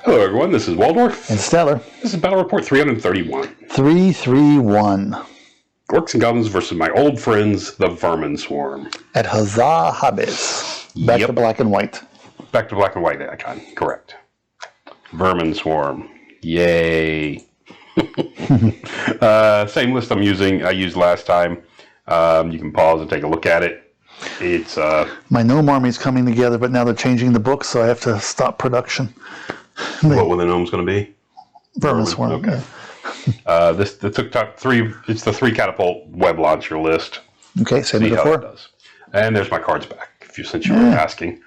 Hello everyone, this is Waldorf. And Stellar. This is Battle Report 331. 331. Orcs and Goblins versus my old friends, the Vermin Swarm. At Huzzah Habits. Back to black and white. Back to black and white icon, correct. Vermin Swarm. Yay. Same list I used last time. You can pause and take a look at it. It's my gnome army's coming together, but now they're changing the book, so I have to stop production. What will the gnomes going to be? Vermin Swarm. Okay. This took top three. It's the 3 catapult web launcher list. Okay, same as before. Does. And there's my cards back. Since you were asking,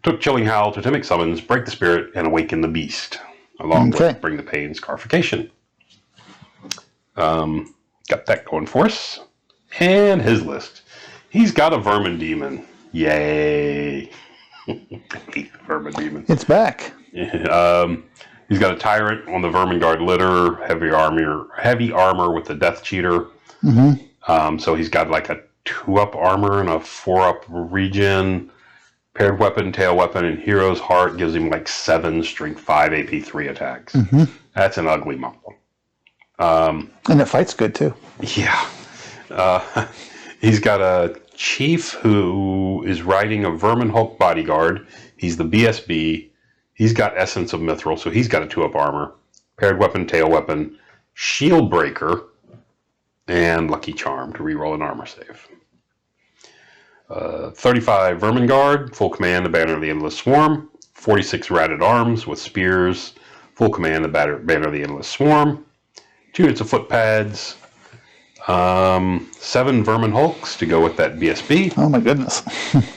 took Chilling Howl, Totemic Summons, Break the Spirit, and Awaken the Beast, along with Bring the Pain, Scarification. Got that going for us. And his list. He's got a Vermin Demon. Yay! Vermin Demon. It's back. He's got a Tyrant on the Vermin Guard litter, heavy armor with the Death Cheater. So he's got like a 2-up armor and a 4-up regen. Paired weapon, tail weapon, and Hero's Heart gives him like 7 strength 5 AP 3 attacks. That's an ugly model. And it fights good too. Yeah. He's got a Chief who is riding a Vermin Hulk bodyguard. He's the BSB. He's got Essence of Mithril, so he's got a 2-up armor. Paired weapon, tail weapon, Shield Breaker, and Lucky Charm to reroll an armor save. 35 Vermin Guard, full command, the Banner of the Endless Swarm. 46 Ratted Arms with Spears, full command, the Banner of the Endless Swarm. 2 units of foot pads. 7 Vermin Hulks to go with that BSB. Oh my goodness.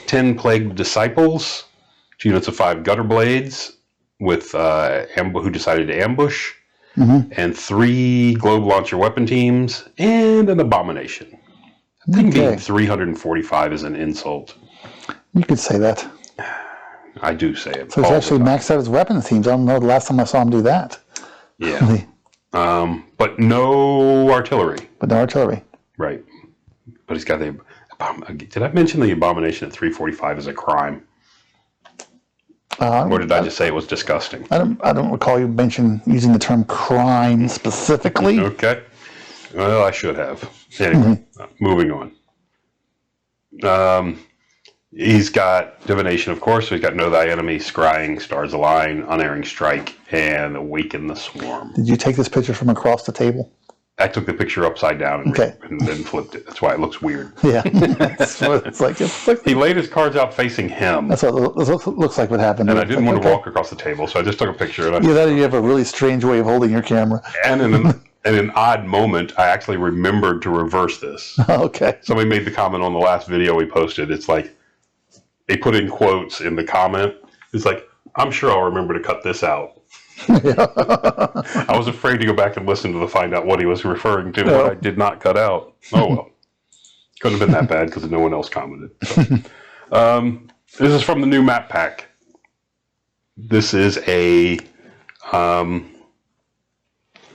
10 Plagued Disciples. 2 units of 5 Gutter Blades with who decided to ambush. And 3 Globe Launcher weapon teams and an Abomination. I think being 345 is an insult. You could say that. I do say it. So he's actually maxed out his weapons teams. I don't know the last time I saw him do that. Yeah. But no artillery. But no artillery. Right. But he's got the... Did I mention the Abomination at 345 is a crime? Or did I just say it was disgusting? I don't recall you using the term crime specifically. Okay. Well, I should have. Anyway, moving on. He's got Divination, of course. So he's got Know Thy Enemy, Scrying, Stars Align, Unerring Strike, and Awaken the Swarm. Did you take this picture from across the table? I took the picture upside down and then flipped it. That's why it looks weird. Yeah. That's what it's like. He laid his cards out facing him. That's what it looks like what happened. And I didn't want to walk across the table, so I just took a picture. And you have a really strange way of holding your camera. And in an odd moment, I actually remembered to reverse this. Okay. Somebody made the comment on the last video we posted. It's like, they put in quotes in the comment. It's like, I'm sure I'll remember to cut this out. I was afraid to go back and listen to find out what he was referring to, but I did not cut out. Oh well. Couldn't have been that bad because no one else commented. So. This is from the new map pack. This is a, I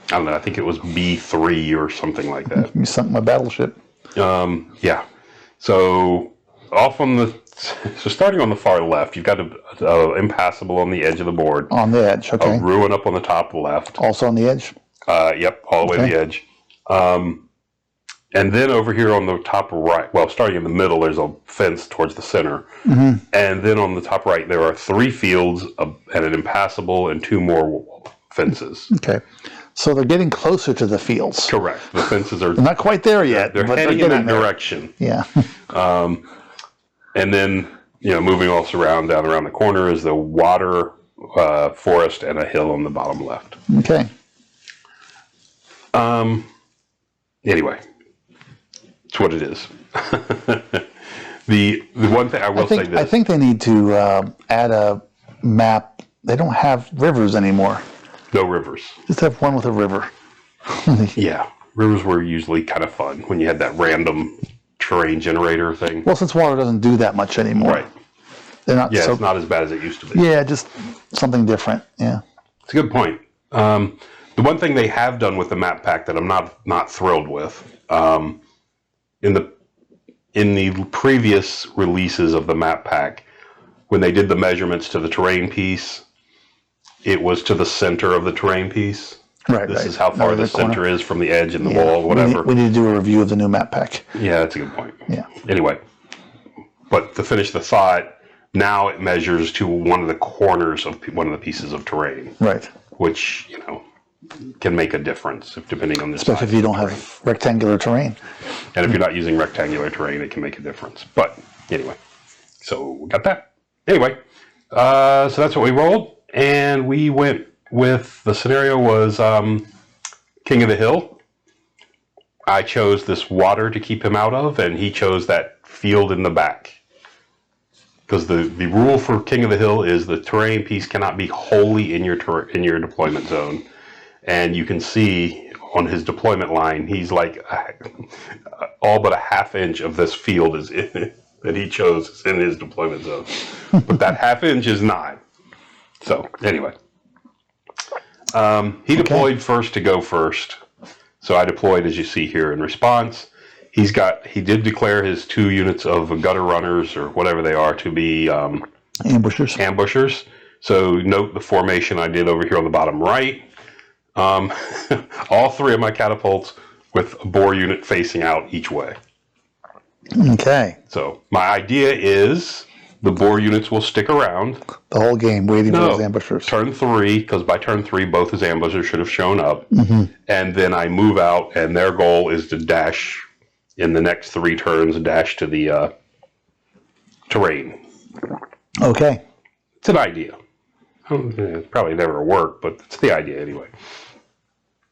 don't know, I think it was B3 or something like that. You sunk my battleship. Yeah. So starting on the far left, you've got a Impassable on the edge of the board. On the edge, okay. A Ruin up on the top left. Also on the edge? Yep, all the way to the edge. And then over here on the top right, well, starting in the middle, there's a fence towards the center. And then on the top right, there are 3 fields and an Impassable and 2 more fences. Okay. So they're getting closer to the fields. Correct. The fences are... They're not quite there yet. They're heading in that direction. Yeah. And then, moving also down around the corner is the water, forest, and a hill on the bottom left. Okay. Anyway, it's what it is. The one thing I will say this. I think they need to add a map. They don't have rivers anymore. No rivers. Just have one with a river. Yeah. Rivers were usually kind of fun when you had that random terrain generator thing. Well, since water doesn't do that much anymore. Right. They're not it's not as bad as it used to be. Yeah, just something different. Yeah. It's a good point. The one thing they have done with the map pack that I'm not thrilled with, in the previous releases of the map pack, when they did the measurements to the terrain piece, it was to the center of the terrain piece. Right. This is how far the center is from the edge and the wall, whatever. We need to do a review of the new map pack. Yeah, that's a good point. Yeah. Anyway, but to finish the thought, now it measures to one of the corners of one of the pieces of terrain. Right. Which, can make a difference depending on the size. Especially if you don't have rectangular terrain. And if you're not using rectangular terrain, it can make a difference. But anyway, so we got that. Anyway, so that's what we rolled. And we went with, the scenario was King of the Hill. I chose this water to keep him out of, and he chose that field in the back. Because the rule for King of the Hill is the terrain piece cannot be wholly in your deployment zone. And you can see on his deployment line, he's like all but a half inch of this field is in, that he chose is in his deployment zone. But that half inch is not. So anyway, he deployed first to go first. So I deployed, as you see here, in response. He did declare his 2 units of gutter runners or whatever they are to be ambushers. So note the formation I did over here on the bottom right. All 3 of my catapults with a bore unit facing out each way. Okay. So my idea is the bore units will stick around the whole game waiting for his ambushers. Turn 3, because by turn 3 both his ambushers should have shown up. Mm-hmm. And then I move out, and their goal is to dash in the next 3 turns, dash to the terrain. Okay. It's an idea. It probably never work, but it's the idea anyway.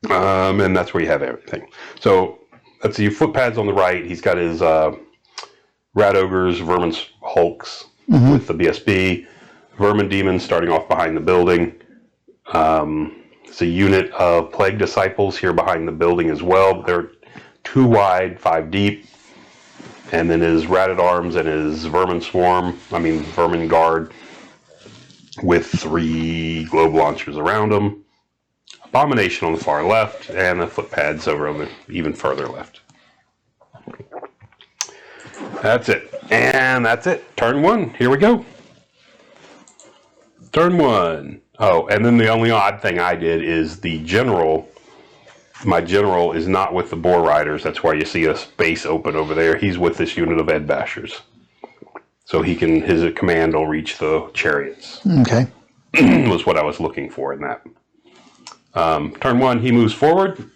And that's where you have everything. So let's see, footpads on the right. He's got his Rat Ogres, Vermin Hulks with the BSB, Vermin Demons starting off behind the building. It's a unit of Plague Disciples here behind the building as well. They're 2 wide, 5 deep. And then his Rat Arms and his Vermin Guard with 3 globe launchers around them. Abomination on the far left, and the footpads over on the even further left. That's it. And that's it. Turn 1. Here we go. Turn 1. Oh, and then the only odd thing I did is the general. My general is not with the Boar Riders. That's why you see a space open over there. He's with this unit of Ed Bashers. So his command will reach the chariots. Okay. Was what I was looking for in that. Turn 1, he moves forward.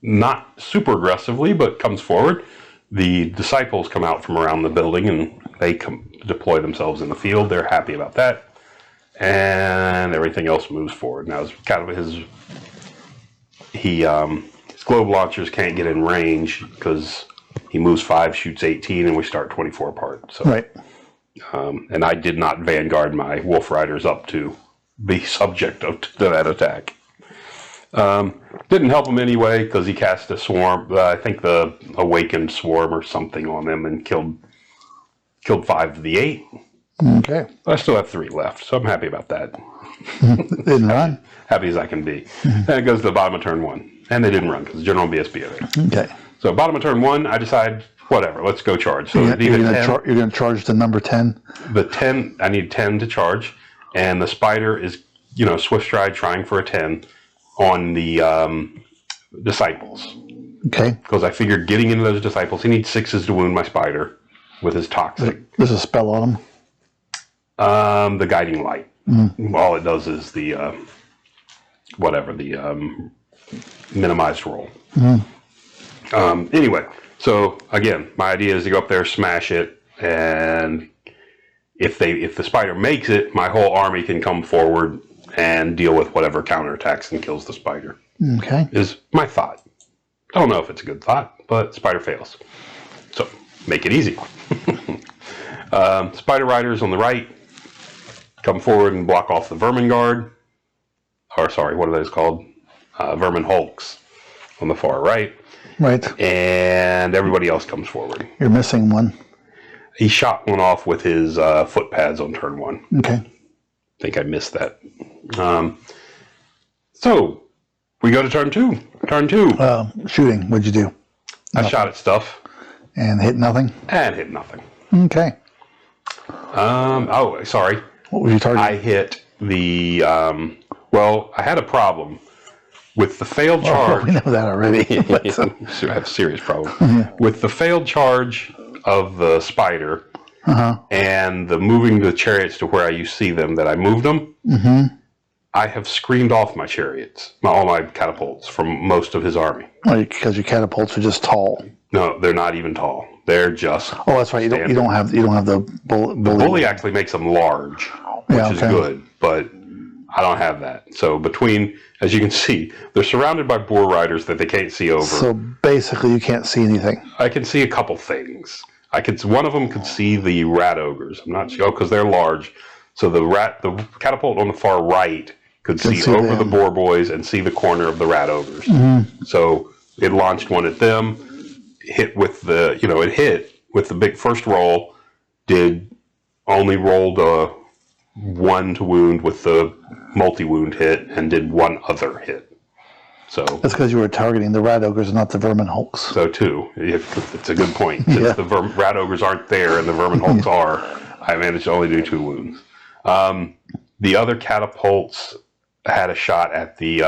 Not super aggressively, but comes forward. The disciples come out from around the building, and they deploy themselves in the field. They're happy about that. And everything else moves forward. Now, it's kind of his globe launchers can't get in range because he moves 5, shoots 18, and we start 24 apart. So, right. And I did not vanguard my Wolf Riders up to be subject to that attack. Didn't help him anyway because he cast a swarm. I think the Awakened Swarm or something on them and killed 5 of the 8. Okay. I still have 3 left, so I'm happy about that. Didn't run. Happy as I can be. Then it goes to the bottom of turn 1, and they didn't run because General BSB are there. Okay. So bottom of turn 1, I decide whatever. Let's go charge. So you're going to charge the number 10. The 10. I need 10 to charge, and the spider is swift stride trying for a 10 on the disciples. Okay. Because I figured getting into those disciples, he needs 6s to wound my spider with his toxic. There's a spell on him. The guiding light. All it does is the minimized roll. Anyway, so again, my idea is to go up there, smash it, and if the spider makes it, my whole army can come forward and deal with whatever counterattacks and kills the spider. Okay. Is my thought. I don't know if it's a good thought, but spider fails. So make it easy. Spider riders on the right come forward and block off the Vermin Guard. Or sorry, what are those called? Vermin Hulks on the far right. Right. And everybody else comes forward. You're missing one. He shot one off with his footpads on turn 1. Okay. I think I missed that. So we go to turn 2. Turn 2. Shooting. What'd you do? I shot at stuff. And hit nothing? And hit nothing. Okay. Oh, sorry. What was your target? I hit the Well, I had a problem with the failed charge. We know that already. I had a serious problem with the failed charge of the spider and the moving the chariots to where you see them. That I moved them. I have screened off my chariots, all my catapults from most of his army. Because your catapults are just tall. No, they're not even tall. They're just. Oh, that's right. You don't have the bully. The bully actually makes them large, which is good, but I don't have that. So between, as you can see, they're surrounded by boar riders that they can't see over. So basically, you can't see anything. I can see a couple things. One of them could see the rat ogres. I'm not sure because they're large. So the catapult on the far right could see over the boar boys and see the corner of the rat ogres. So it launched one at them. Hit with the, it hit with the big first roll. Only rolled a 1 to wound with the multi-wound hit and did one other hit. So that's because you were targeting the rat ogres and not the vermin hulks. So too, it's a good point. Since the rat ogres aren't there and the vermin hulks are, I managed to only do 2 wounds. The other catapults had a shot at the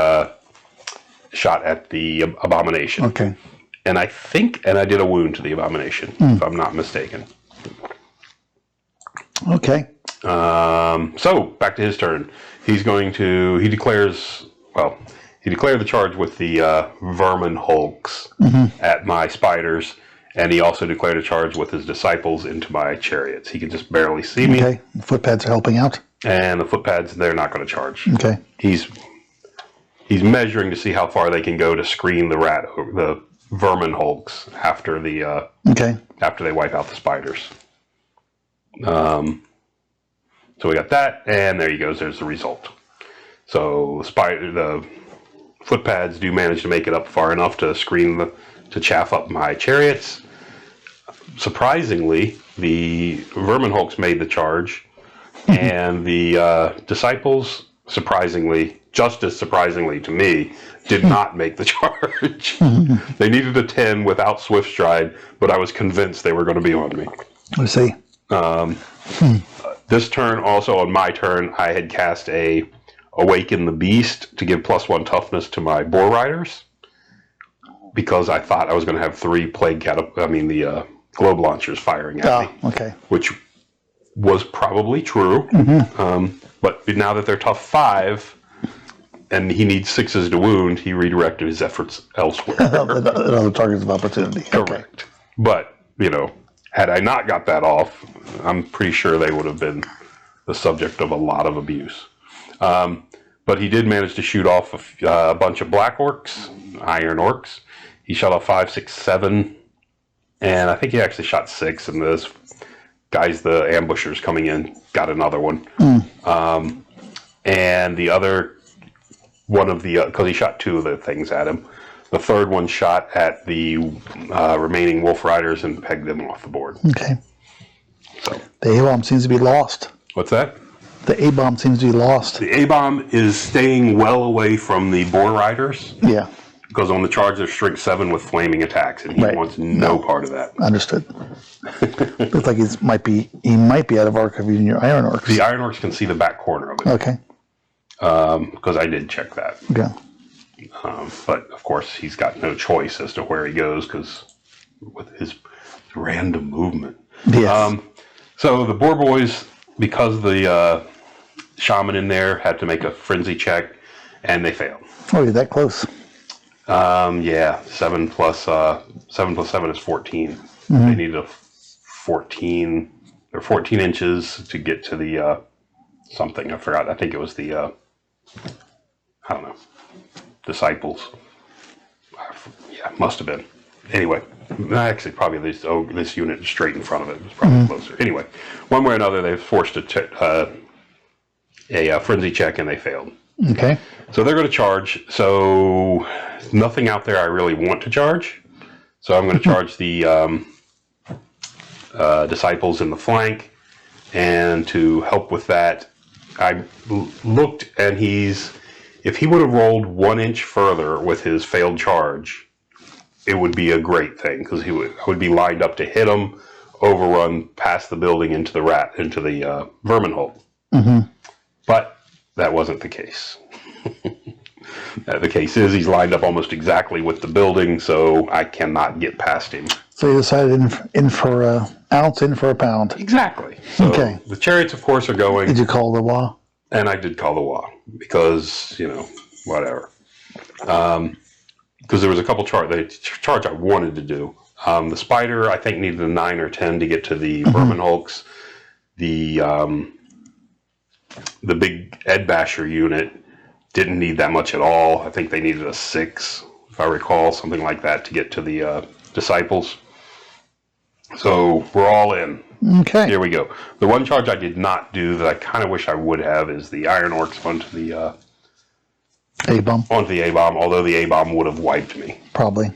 abomination. Okay. And I did a wound to the abomination, if I'm not mistaken. Okay. So back to his turn. He declared the charge with the vermin hulks at my spiders, and he also declared a charge with his disciples into my chariots. He could just barely see me. Okay. The footpads are helping out. And the footpads, they're not going to charge. Okay. He's measuring to see how far they can go to screen the vermin hulks after after they wipe out the spiders. So we got that, and there he goes. There's the result. So the footpads do manage to make it up far enough to to chaff up my chariots. Surprisingly, the vermin hulks made the charge, and the disciples, just as surprisingly to me, did not make the charge. They needed a 10 without Swift Stride, but I was convinced they were going to be on me. Let's see. This turn, also on my turn, I had cast a Awaken the Beast to give +1 toughness to my boar riders, because I thought I was going to have 3 the globe launchers firing at me. Okay. Which was probably true. But now that they're tough 5, and he needs 6s to wound, he redirected his efforts elsewhere. Other targets of opportunity. Correct. Okay. But, had I not got that off, I'm pretty sure they would have been the subject of a lot of abuse. But he did manage to shoot off a bunch of black orcs, iron orcs. He shot off 5, 6, 7, and I think he actually shot 6, and this guys, the ambushers coming in, got another one. And the other one of because he shot 2 of the things at him. The third one shot at the remaining wolf riders and pegged them off the board. Okay. So the A-bomb seems to be lost. What's that? The A-bomb seems to be lost. The A-bomb is staying well away from the boar riders. Yeah. Because on the charge, there's strength 7 with flaming attacks, and he wants no part of that. Understood. Looks like he might be out of arc of using your iron orcs. The iron orcs can see the back corner of it. Okay. Because I did check that. Okay. But of course, he's got no choice as to where he goes because with his random movement. Yes. So the boar boys, because the shaman in there had to make a frenzy check, and they failed. Oh, you're that close. 7 plus 7 is 14. They needed a 14 or 14 inches to get to the something. I forgot. I think it was the I don't know, disciples. Yeah, must have been. Anyway, actually, probably this unit straight in front of it was probably closer. Anyway, one way or another, they forced a frenzy check, and they failed. Okay. So they're going to charge. So nothing out there I really want to charge. So I'm going to charge the disciples in the flank. And to help with that, I looked, and if he would have rolled 1 inch further with his failed charge, it would be a great thing, because I would be lined up to hit him, overrun past the building into the vermin hole. But that wasn't the case. The case is he's lined up almost exactly with the building, so I cannot get past him. So you decided in for an ounce, in for a pound. Exactly. So Okay. the chariots, of course, are going. Did you call the wah? And I did call the wah because, whatever. Because there was a couple charge I wanted to do. The spider, I think, needed a 9 or 10 to get to the vermin hulks. The big Ed Basher unit didn't need that much at all. I think they needed a 6, if I recall, something like that, to get to the disciples. So we're all in. Okay. Here we go. The one charge I did not do that I kind of wish I would have is the Iron Orcs onto the A-bomb? onto the A-bomb, although the A-bomb would have wiped me. Probably.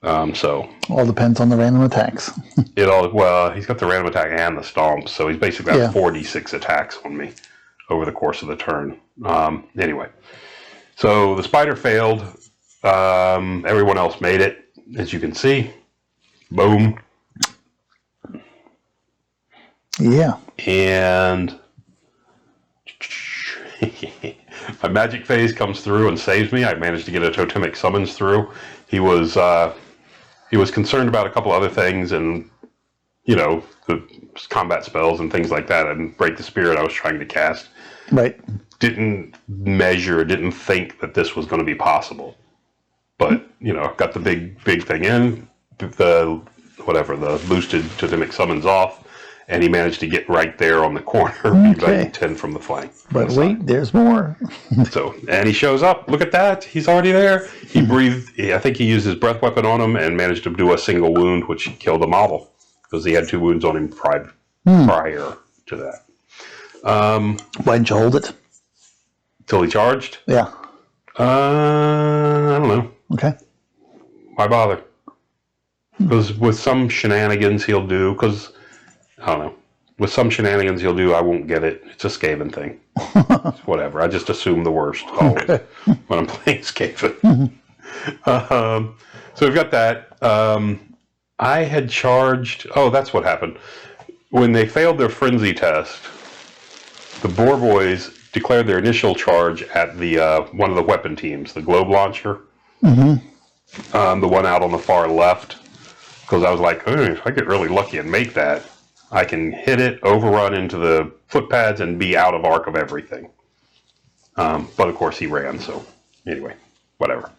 So all depends on the random attacks. He's got the random attack and the stomp, so he's basically got 4d6 attacks on me over the course of the turn. Anyway, so the spider failed. Everyone else made it, as you can see. Boom. Yeah. And my magic phase comes through and saves me. I managed to get a totemic summons through. He was concerned about a couple other things, and the combat spells and things like that, and break the spirit I was trying to cast. Right. Didn't think that this was going to be possible. But got the big thing in, the boosted totemic summons off. And he managed to get right there on the corner, okay. 10 from the flank. But wait, there's more. And he shows up. Look at that. He's already there. He breathed. I think he used his breath weapon on him and managed to do a single wound, which killed the model because he had 2 wounds on him prior to that. Why didn't you hold it? Till he charged? Yeah. I don't know. Okay. Why bother? Because with some shenanigans he'll do, I don't know. With some shenanigans he'll do, I won't get it. It's a Skaven thing. Whatever. I just assume the worst always when I'm playing Skaven. So we've got that. I had charged... Oh, that's what happened. When they failed their frenzy test, the Boar Boys declared their initial charge at the one of the weapon teams, the globe launcher. Mm-hmm. The one out on the far left. Because I was like, if I get really lucky and make that, I can hit it, overrun into the footpads, and be out of arc of everything. But of course he ran, so anyway, whatever.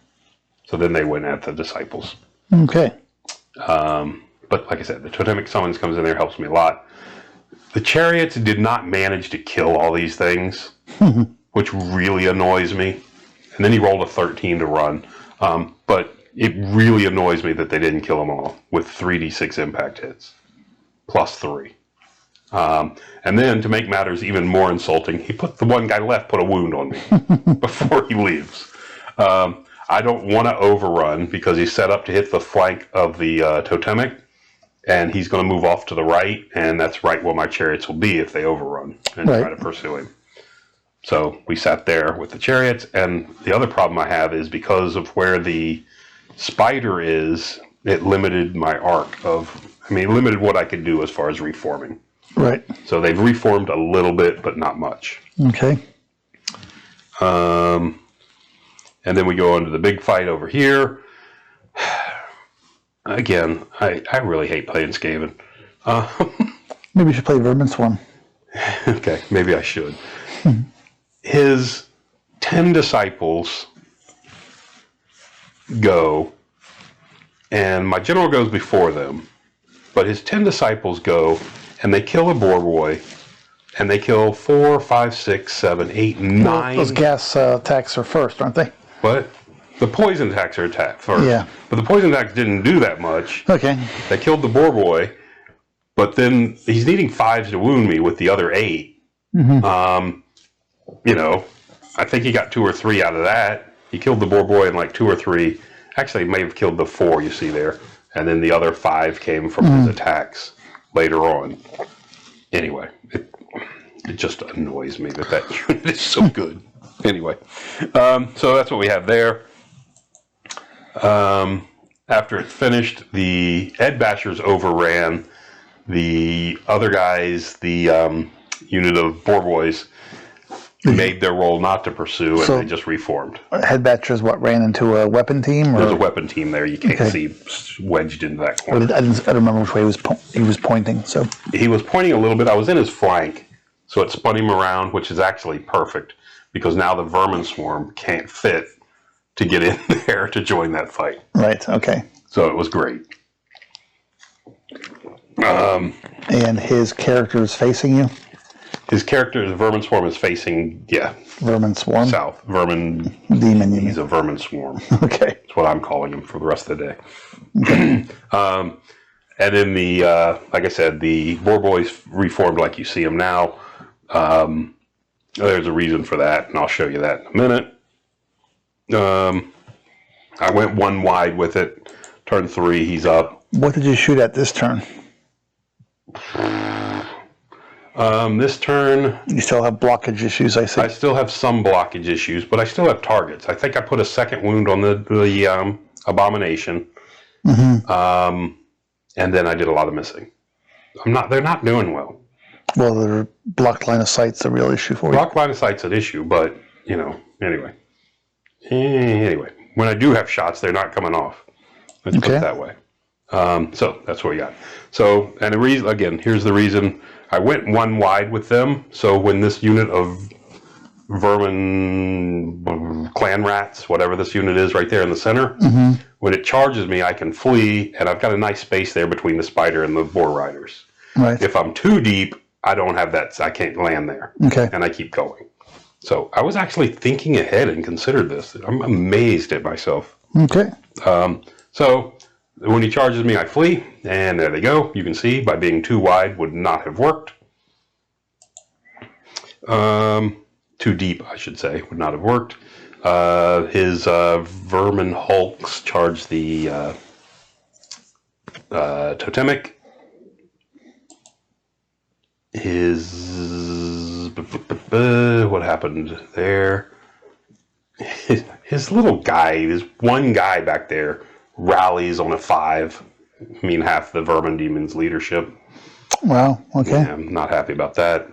So then they went at the disciples. Okay. But like I said, the totemic summons comes in there, helps me a lot. The chariots did not manage to kill all these things, which really annoys me. And then he rolled a 13 to run. But it really annoys me that they didn't kill them all with 3d6 impact hits. Plus 3. And then, to make matters even more insulting, he put the one guy left put a wound on me before he leaves. I don't want to overrun because he's set up to hit the flank of the totemic, and he's going to move off to the right, and that's right where my chariots will be if they overrun and try to pursue him. So we sat there with the chariots, and the other problem I have is because of where the spider is, it limited my arc limited what I could do as far as reforming. Right. So they've reformed a little bit, but not much. Okay. And then we go into the big fight over here. Again, I really hate playing Skaven. Maybe you should play Vermin Swarm. Okay, maybe I should. His 10 disciples go, and my general goes before them. But his 10 disciples go, and they kill a boar boy, and they kill 4, 5, 6, 7, 8, 9. Those gas attacks are first, aren't they? But the poison attacks are attacked first. Yeah. But the poison attacks didn't do that much. Okay. They killed the boar boy, but then he's needing 5s to wound me with the other 8. Mm-hmm. I think he got 2 or 3 out of that. He killed the boar boy in like 2 or 3. Actually, he may have killed the 4 you see there. And then the other 5 came from his attacks later on. Anyway, it just annoys me that unit is so good. Anyway, so that's what we have there. After it finished, the Ed Bashers overran the other guys, the unit of Boar Boys, made their role not to pursue, and they just reformed. Headbatchers, ran into a weapon team? Or? There's a weapon team there. You can't see wedged into that corner. I don't remember which way he was pointing. So he was pointing a little bit. I was in his flank, so it spun him around, which is actually perfect because now the Vermin Swarm can't fit to get in there to join that fight. Right. Okay. So it was great. And his character is facing you? His character, the Vermin Swarm, is facing, Vermin Swarm? south. Vermin Demon, you He's mean. a Vermin Swarm. Okay. That's what I'm calling him for the rest of the day. And then like I said, the Boar Boys reformed like you see them now. There's a reason for that, and I'll show you that in a minute. I went one wide with it. Turn 3, he's up. What did you shoot at this turn? This turn, You still have blockage issues, I see. I still have some blockage issues, but I still have targets. I think I put a second wound on the Abomination, and then I did a lot of missing. They're not doing well. Well, the blocked line of sight's the real issue for you. Block line of sight's an issue, but anyway. When I do have shots, they're not coming off. Let's put it that way. So that's what we got. So, and the reason, again, here's the reason I went one wide with them. So when this unit of vermin clan rats, whatever this unit is right there in the center, when it charges me, I can flee, and I've got a nice space there between the spider and the boar riders. Right. If I'm too deep, I don't have that. I can't land there. Okay. And I keep going. So I was actually thinking ahead and considered this. I'm amazed at myself. Okay. So when he charges me, I flee, and there they go. You can see by being too wide would not have worked. Too deep, I should say, would not have worked. His vermin hulks charge the totemic. What happened there? His little guy, this one guy back there, rallies on a 5. I mean, half the Vermin Demon's leadership. Wow. Okay. Yeah, I'm not happy about that.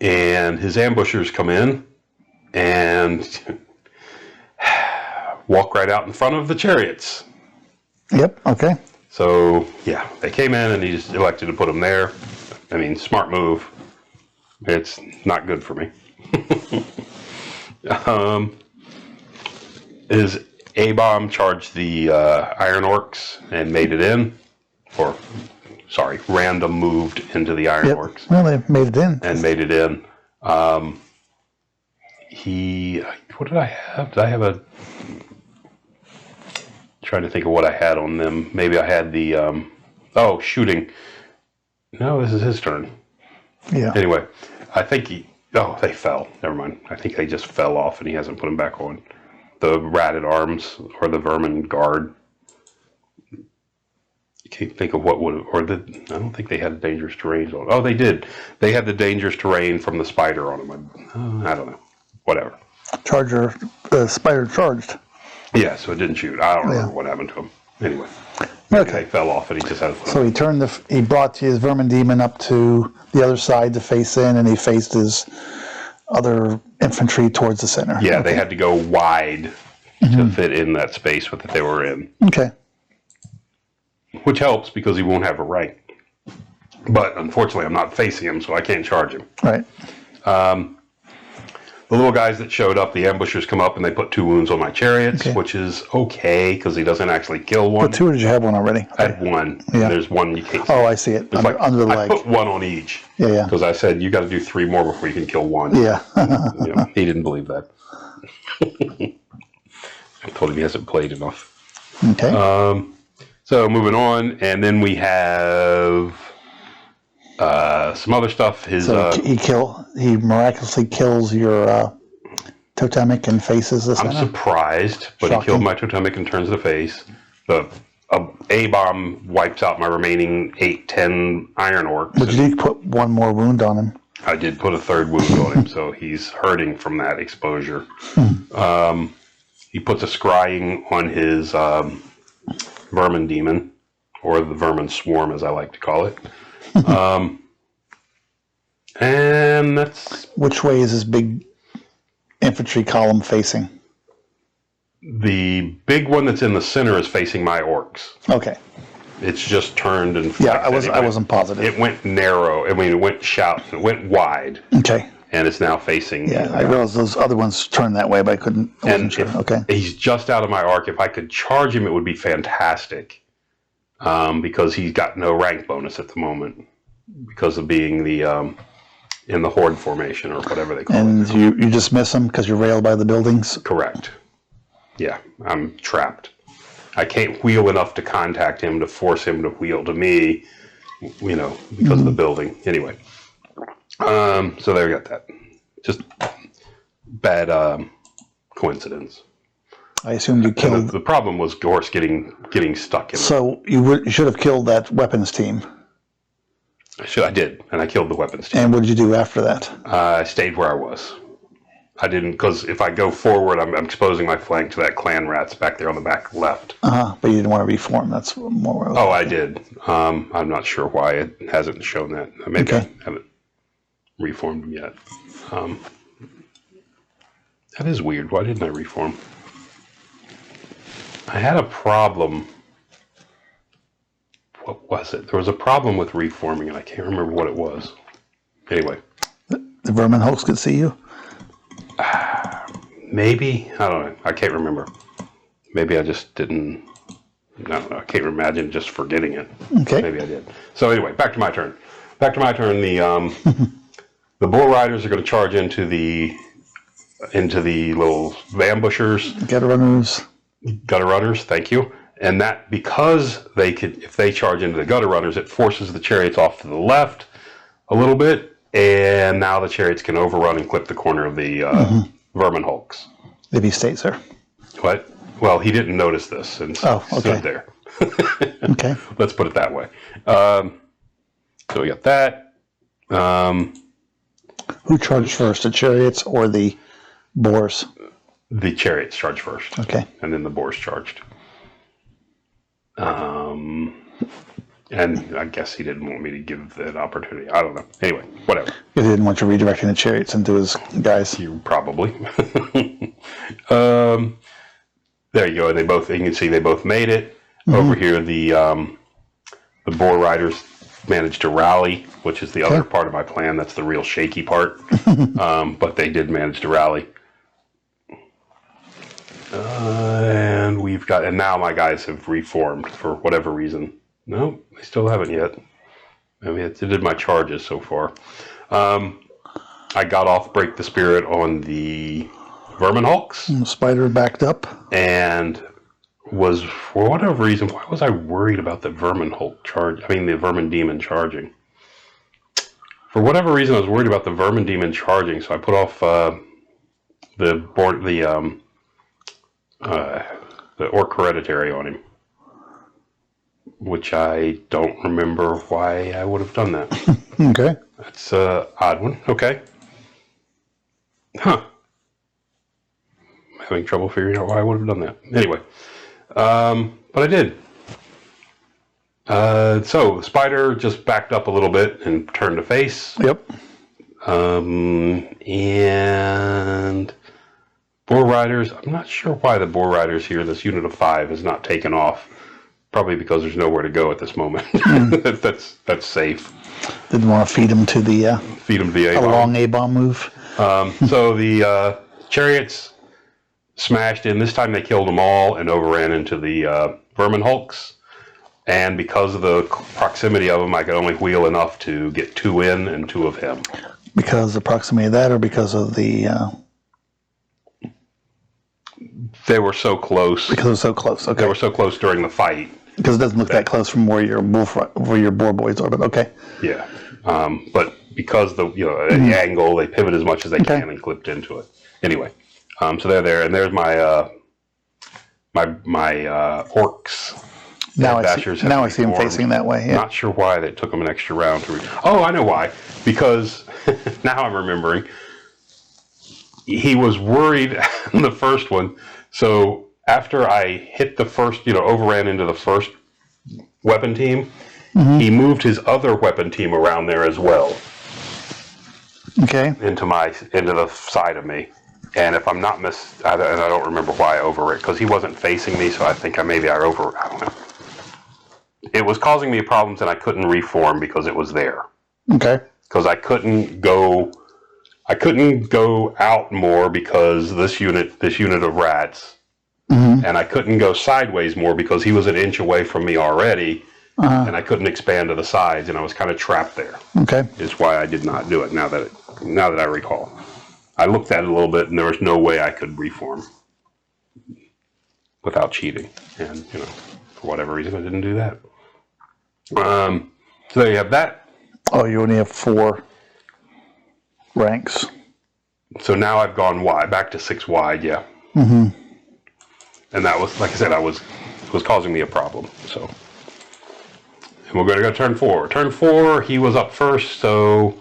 And his ambushers come in and walk right out in front of the chariots. Yep. Okay. So, yeah, they came in and he just elected to put them there. I mean, smart move. It's not good for me. His A-bomb charged the Iron Orcs and made it in. Random moved into the Iron Orcs. Well, they made it in. And made it in. What did I have? Did I have a... Trying to think of what I had on them. Maybe I had the... shooting. No, this is his turn. Yeah. Anyway, I think they fell. Never mind. I think they just fell off and he hasn't put them back on. The ratted arms or the vermin guard. You can't think of what would I don't think they had dangerous terrain on. Oh, they did. They had the dangerous terrain from the spider on them. I don't know. Whatever. Spider charged. Yeah, so it didn't shoot. I don't remember what happened to him. Anyway. Okay. They fell off and he just had to So he brought his vermin demon up to the other side to face in, and he faced his other infantry towards the center. Yeah, they had to go wide to fit in that space that they were in. Okay. Which helps because he won't have a rank. But unfortunately, I'm not facing him, so I can't charge him. Right. The little guys that showed up, the ambushers come up and they put 2 wounds on my chariots, which is okay because he doesn't actually kill one. But 2, or did you have one already? I had 1. Yeah. There's 1 you can't see. Oh, I see it. Under the leg. I put 1 on each. Yeah. Because I said, you got to do 3 more before you can kill 1. Yeah. He didn't believe that. I told him he hasn't played enough. Okay. So moving on, and then we have some other stuff. He miraculously kills your totemic and faces the center. I'm surprised, but he killed my totemic and turns the face. The A-bomb wipes out my remaining 8-10 Iron Orcs. But you did put 1 more wound on him. I did put a 3rd wound on him, so he's hurting from that exposure. He puts a scrying on his Vermin Demon, or the Vermin Swarm, as I like to call it. And that's... Which way is this big infantry column facing? The big one that's in the center is facing my orcs. Okay. It's just turned and... Yeah, I wasn't positive. It went narrow. I mean, it went wide. Okay. And it's now facing... Yeah, I realized those other ones turned that way, but I wasn't sure. Okay. He's just out of my arc. If I could charge him, it would be fantastic. Because he's got no rank bonus at the moment. Because of being the... in the horde formation or whatever they call it. And you just miss him because you're railed by the buildings? Correct. Yeah, I'm trapped. I can't wheel enough to contact him to force him to wheel to me, because of the building. Anyway, so there you got that. Just bad coincidence. I assumed you killed... The problem was Gorse getting stuck in. So you should have killed that weapons team. I did, and I killed the weapons team. And what did you do after that? I stayed where I was. I didn't, because if I go forward, I'm exposing my flank to that clan rats back there on the back left. But you didn't want to reform. That's more. Oh, I did. I'm not sure why it hasn't shown that. Maybe I haven't reformed them yet. That is weird. Why didn't I reform? I had a problem. What was it? There was a problem with reforming, and I can't remember what it was. Anyway. The Vermin Hulks could see you? Maybe. I don't know. I can't remember. Maybe I just didn't. I don't know. I can't imagine just forgetting it. Okay. Maybe I did. So anyway, back to my turn. The the bull riders are going to charge into the little ambushers. Gutter runners. Thank you. And that, because if they charge into the gutter runners, it forces the chariots off to the left a little bit, and now the chariots can overrun and clip the corner of the Vermin Hulks. If he stays there. What? Well, he didn't notice this and stood there. Okay. Let's put it that way. So we got that. Who charged first, the chariots or the boars? The chariots charged first. Okay. And then the boars charged. And I guess he didn't want me to give that opportunity. I don't know. Anyway, whatever. He didn't want you redirecting the chariots into his guys. You probably. There you go. And you can see they both made it. Over here, the boar riders managed to rally, which is the other part of my plan. That's the real shaky part. But they did manage to rally. And now my guys have reformed for whatever reason. No, they still haven't yet. I mean, it did my charges so far. I got off Break the Spirit on the Vermin Hulks. And the spider backed up. And was, for whatever reason, why was I worried about the Vermin Hulk the Vermin Demon charging? For whatever reason, I was worried about the Vermin Demon charging, so I put off the Orc Hereditary on him. Which I don't remember why I would have done that. Okay. That's an odd one. Okay. Huh. I'm having trouble figuring out why I would have done that. Anyway. But I did. So, Spider just backed up a little bit and turned to face. Yep. And Boar Riders, I'm not sure why the Boar Riders here, this unit of 5, has not taken off. Probably because there's nowhere to go at this moment. That's safe. Didn't want to feed him to the A-bomb. A long A-bomb move. So the chariots smashed in. This time they killed them all and overran into the Vermin Hulks. And because of the proximity of them, I could only wheel enough to get 2 in and 2 of him. Because of the proximity of that, or because of the... They were so close. Because it was so close, okay. They were so close during the fight. Because it doesn't look that close from where your boar boys are, but okay. Yeah. But because the angle, they pivot as much as they can and clipped into it. Anyway, so they're there, and there's my orcs. Now I see him facing that way. Yeah. Not sure why they took them an extra round to. Oh, I know why. Because now I'm remembering. He was worried in the first one. So after I hit the first, overran into the first weapon team, he moved his other weapon team around there as well. Okay. into the side of me. And if I'm not I don't remember why I overran, because he wasn't facing me, so I think I don't know. It was causing me problems, and I couldn't reform because it was there. Okay. Because I couldn't go out more because this unit of rats, and I couldn't go sideways more because he was an inch away from me already, and I couldn't expand to the sides, and I was kind of trapped there. Okay. Is why I did not do it. Now that I recall, I looked at it a little bit, and there was no way I could reform without cheating, and for whatever reason, I didn't do that. So there you have that. Oh, you only have 4 ranks. So now I've gone wide, back to 6 wide, yeah. And that was, like I said, was causing me a problem. So, and we're going to go turn 4. Turn 4, he was up first, so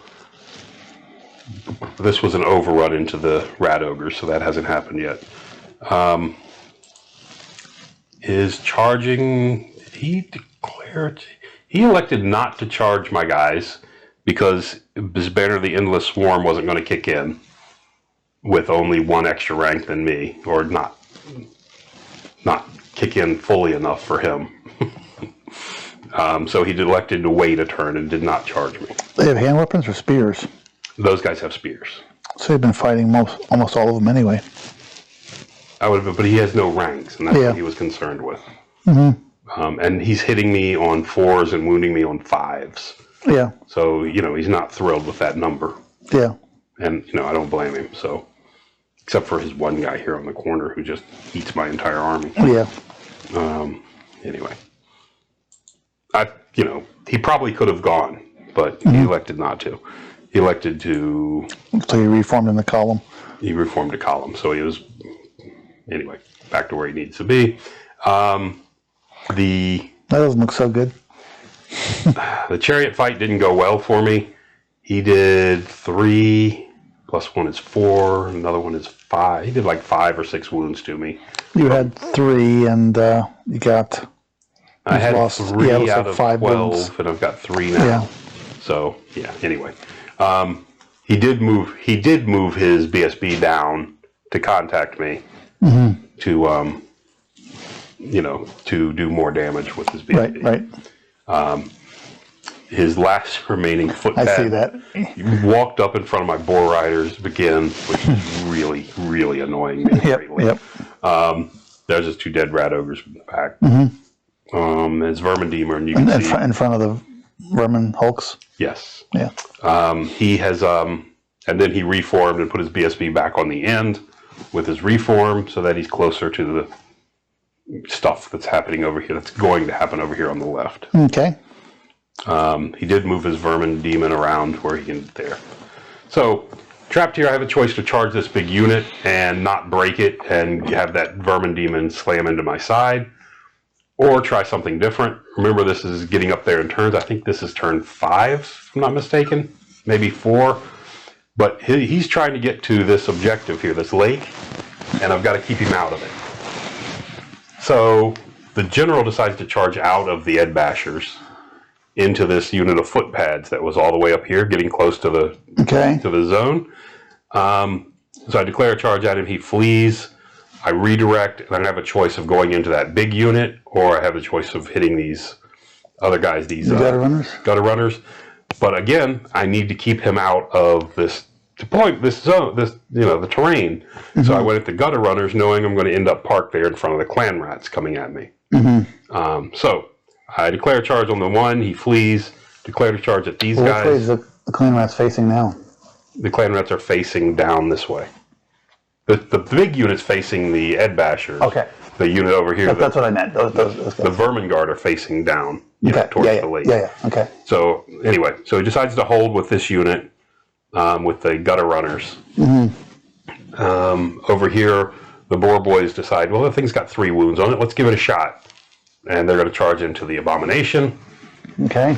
this was an overrun into the rat ogres, so that hasn't happened yet. Is charging, he elected not to charge my guys because his Banner of the Endless Swarm wasn't going to kick in with only 1 extra rank than me, or not kick in fully enough for him. So he elected to wait a turn and did not charge me. They have hand weapons or spears? Those guys have spears. So you've been fighting almost all of them anyway. But he has no ranks, and that's what he was concerned with. And he's hitting me on 4s and wounding me on 5s. Yeah. So, he's not thrilled with that number. Yeah. And, I don't blame him. So, except for his one guy here on the corner who just eats my entire army. Yeah. Anyway. He probably could have gone, but he elected not to. He elected to... So you reformed in the column. He reformed a column. So he was, anyway, back to where he needs to be. That doesn't look so good. The chariot fight didn't go well for me. He did 3 plus 1 is 4. Another one is 5. He did like 5 or 6 wounds to me. You had 3, and you got. I had lost, 3 out of 5 12, wounds. and I've got 3 now. Yeah. So yeah. Anyway, he did move his BSB down to contact me to to do more damage with his BSB. Right. His last remaining footpad. I see that. He walked up in front of my boar riders again, which is really, really annoying me greatly. Yep. There's just 2 dead rat ogres from the pack. There's Vermin Demon, and you can see in front of the Vermin Hulks. Yes. Yeah. He has, and then he reformed and put his BSB back on the end with his reform, so that he's closer to the stuff that's happening over here. That's going to happen over here on the left. Okay. He did move his Vermin Demon around where he can get there. So, trapped here, I have a choice to charge this big unit and not break it and have that Vermin Demon slam into my side, or try something different. Remember, this is getting up there in turns. I think this is turn 5, if I'm not mistaken. Maybe 4. But he's trying to get to this objective here, this lake, and I've got to keep him out of it. So, the general decides to charge out of the Ed Bashers into this unit of footpads that was all the way up here, getting close to the zone. So I declare a charge at him. He flees. I redirect, and I have a choice of going into that big unit, or I have a choice of hitting these other guys, these gutter runners. Gutter runners. But again, I need to keep him out of the terrain. So I went at the gutter runners, knowing I'm going to end up parked there in front of the clan rats coming at me. So I declare a charge on the one. He flees. Declare a charge at these guys. Which way is the clan rats facing now? The clan rats are facing down this way. The big unit's facing the Ed Bashers. Okay. The unit over here. That's what I meant. Those the Vermin Guard are facing down towards the lake. Yeah. Okay. So anyway, so he decides to hold with this unit, with the gutter runners. Over here, the boar boys decide, well, the thing's got 3 wounds on it. Let's give it a shot. And they're going to charge into the abomination. Okay.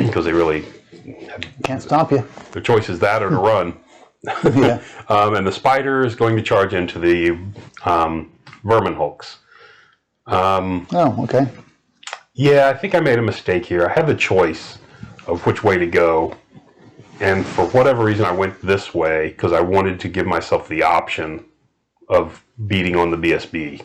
Because they really can't stop you. Their choice is that or to run. Yeah. And the spider is going to charge into the vermin hulks. Okay. Yeah, I think I made a mistake here. I had the choice of which way to go. And for whatever reason, I went this way because I wanted to give myself the option of beating on the BSB.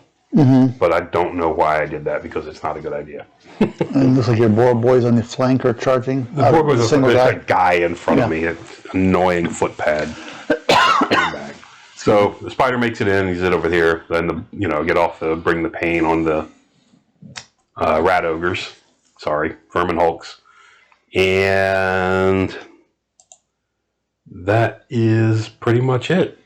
But I don't know why I did that because it's not a good idea. And it looks like your boar boys on the flank are charging. The board was single there's guy. a guy in front of me, an annoying footpad. So the spider makes it in. He's it over here. Then get off the bring the pain on the rat ogres. Sorry, vermin hulks, and that is pretty much it.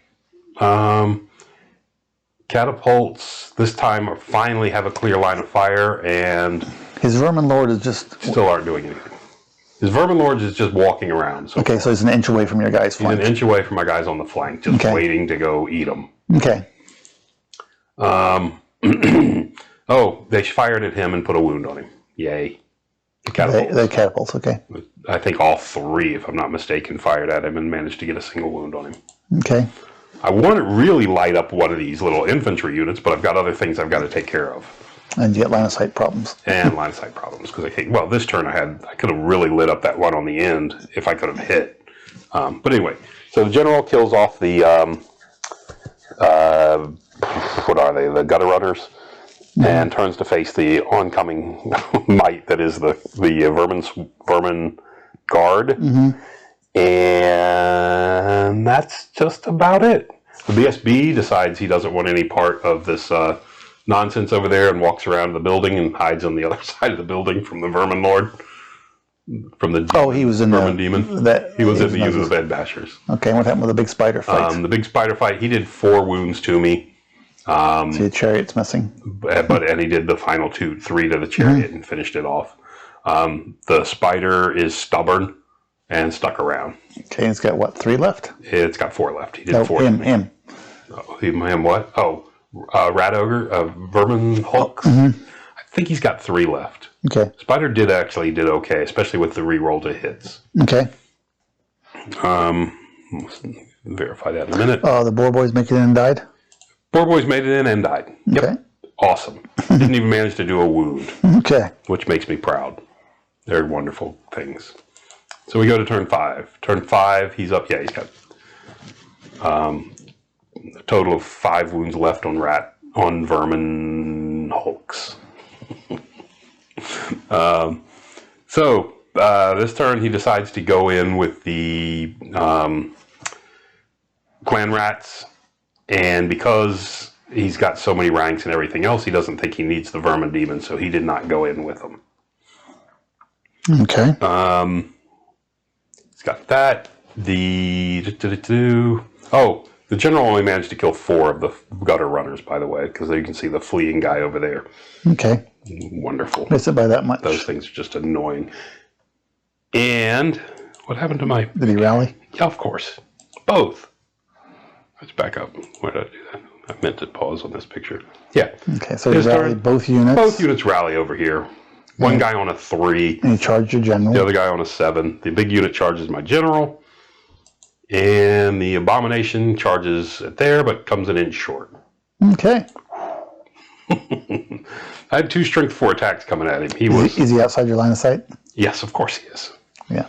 Catapults this time finally have a clear line of fire, and His vermin lord is just... still aren't doing anything. His vermin lord is just walking around. So Okay, so he's an inch away from your guy's he's flank. an inch away from my guys on the flank, just waiting to go eat them. Okay. Oh, they fired at him and put a wound on him. Yay. The catapults. The catapults, okay. I think all three, if I'm not mistaken, fired at him and managed to get a single wound on him. Okay. I want to really light up one of these little infantry units, but I've got other things I've got to take care of. And you get line of sight problems. And line of sight problems, because this turn I could have really lit up that one on the end if I could have hit. But anyway, so the general kills off the, what are they, the gutter runners, and turns to face the oncoming might that is the vermin guard. And that's just about it. The BSB decides he doesn't want any part of this nonsense over there and walks around the building and hides on the other side of the building from the vermin lord. From the he was in vermin demon. He was in the use of the bed bashers. Okay, what happened with the big spider fight? The big spider fight, he did 4 wounds to me. So your chariot's missing. And he did the final 3 to the chariot and finished it off. The spider is stubborn and stuck around. Okay, it's got what, 3 left? It's got 4 left. He did 4. Him. Oh, him what? Oh, rat ogre, vermin hulk. I think he's got 3 left. Okay. Spider did okay, especially with the reroll to hits. Okay. We'll verify that in a minute. The boar boys make it in and died? Boar boys made it in and died. Yep. Okay. Awesome. Didn't even manage to do a wound. Okay. Which makes me proud. They're wonderful things. So we go to turn 5. Turn 5, he's up. Yeah, he's got a total of 5 wounds left on vermin hulks. This turn he decides to go in with the clan rats, and because he's got so many ranks and everything else, he doesn't think he needs the vermin demon, so he did not go in with them. Okay. He's got that. The general only managed to kill 4 of the gutter runners, by the way, because you can see the fleeing guy over there. Okay. Wonderful. Missed it by that much. Those things are just annoying. And what happened to my... Did he rally? Yeah, of course. Both. Let's back up. Why did I do that? I meant to pause on this picture. Yeah. Okay, so he rallied both units. Both units rally over here. One guy on a 3. And he charged your general. The other guy on a 7. The big unit charges my general. And the abomination charges it there, but comes an inch short. Okay. I had 2 strength 4 attacks coming at him. Is he outside your line of sight? Yes, of course he is. Yeah.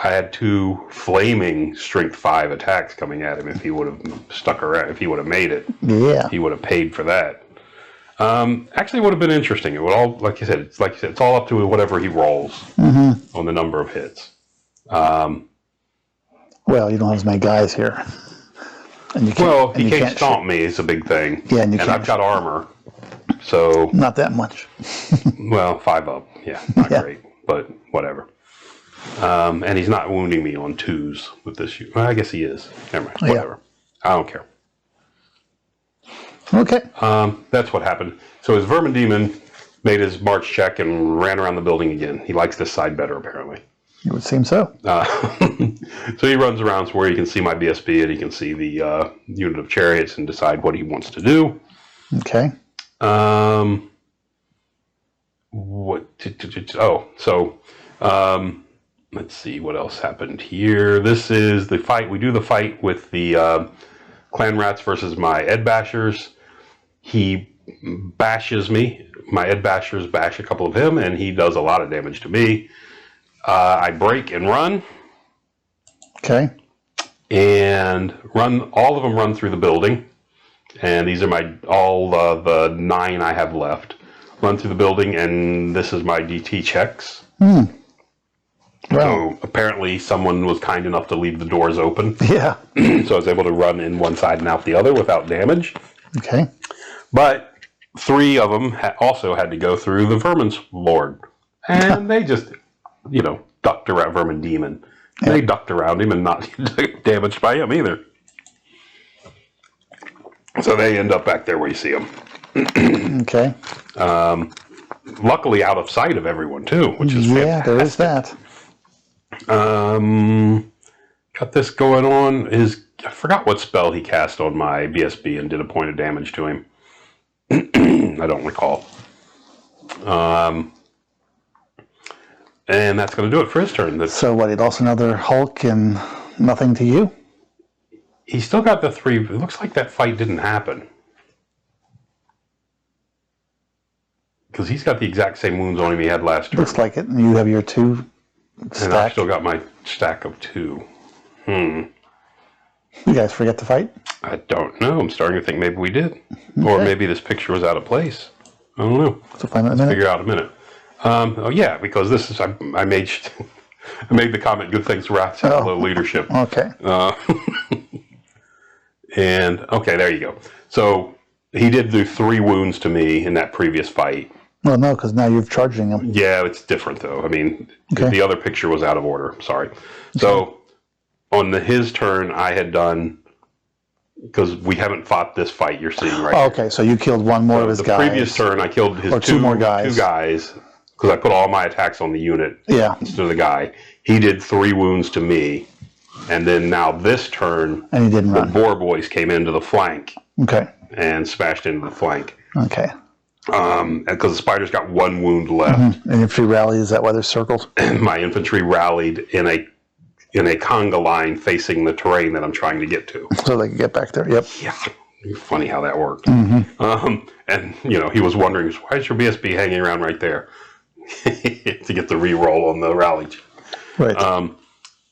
I had 2 flaming strength 5 attacks coming at him. If he would have stuck around, if he would have made it, yeah, he would have paid for that. Actually, it would have been interesting. It would all, like you said, it's all up to whatever he rolls on the number of hits. Well, you don't have as many guys here, and you can't. He can't stomp me. It's a big thing. Yeah, and I've got armor, so not that much. 5 up. Yeah, not great, but whatever. And he's not wounding me on 2s with this. Well, I guess he is. Never mind. Whatever. I don't care. Okay. That's what happened. So his vermin demon made his march check and ran around the building again. He likes this side better, apparently. It would seem so. So he runs around to where he can see my BSB and he can see the unit of chariots and decide what he wants to do. Okay. Let's see what else happened here. This is the fight. We do the fight with the clan rats versus my Ed Bashers. He bashes me. My Ed Bashers bash a couple of him, and he does a lot of damage to me. I break and run. Okay. And all of them run through the building. And these are all the 9 I have left. Run through the building, and this is my DT checks. Wow. So apparently someone was kind enough to leave the doors open. Yeah. So I was able to run in one side and out the other without damage. Okay. But 3 of them also had to go through the Vermin Lord. And they just, ducked around Vermin Demon. Yeah. They ducked around him and not damaged by him either. So they end up back there where you see them. Okay. Luckily out of sight of everyone too, which is fantastic. There is that. Got this going on. I forgot what spell he cast on my BSB and did a point of damage to him. I don't recall. And that's going to do it for his turn. So what, he lost another Hulk and nothing to you? He still got the 3. It looks like that fight didn't happen. Because he's got the exact same wounds on him he had last turn. Looks like it. And you have your 2 stack. And I've still got my stack of 2. You guys forget to fight? I don't know. I'm starting to think maybe we did. Okay. Or maybe this picture was out of place. I don't know. So find Let's figure out in a minute. Oh yeah, because this is I made the comment. Good things rats have low leadership. Okay. And okay, there you go. So he did do 3 wounds to me in that previous fight. Well, no, because now you're charging him. Yeah, it's different though. I mean, the other picture was out of order. Sorry. So on his turn, I had done, because we haven't fought this fight you're seeing right now. Okay, so you killed one more of his guys. The previous turn, I killed his 2 more guys. 2 guys, because I put all my attacks on the unit instead of the guy. He did 3 wounds to me, and then now this turn, and he didn't run. The Boar Boys came into the flank. Okay. And smashed into the flank. Okay. Because the spiders got 1 wound left. And infantry rally, is that why they're circled? My infantry rallied in a conga line facing the terrain that I'm trying to get to. So they can get back there, yep. Yeah. Funny how that worked. And, he was wondering, why is your BSB hanging around right there? To get the re-roll on the rally. Right.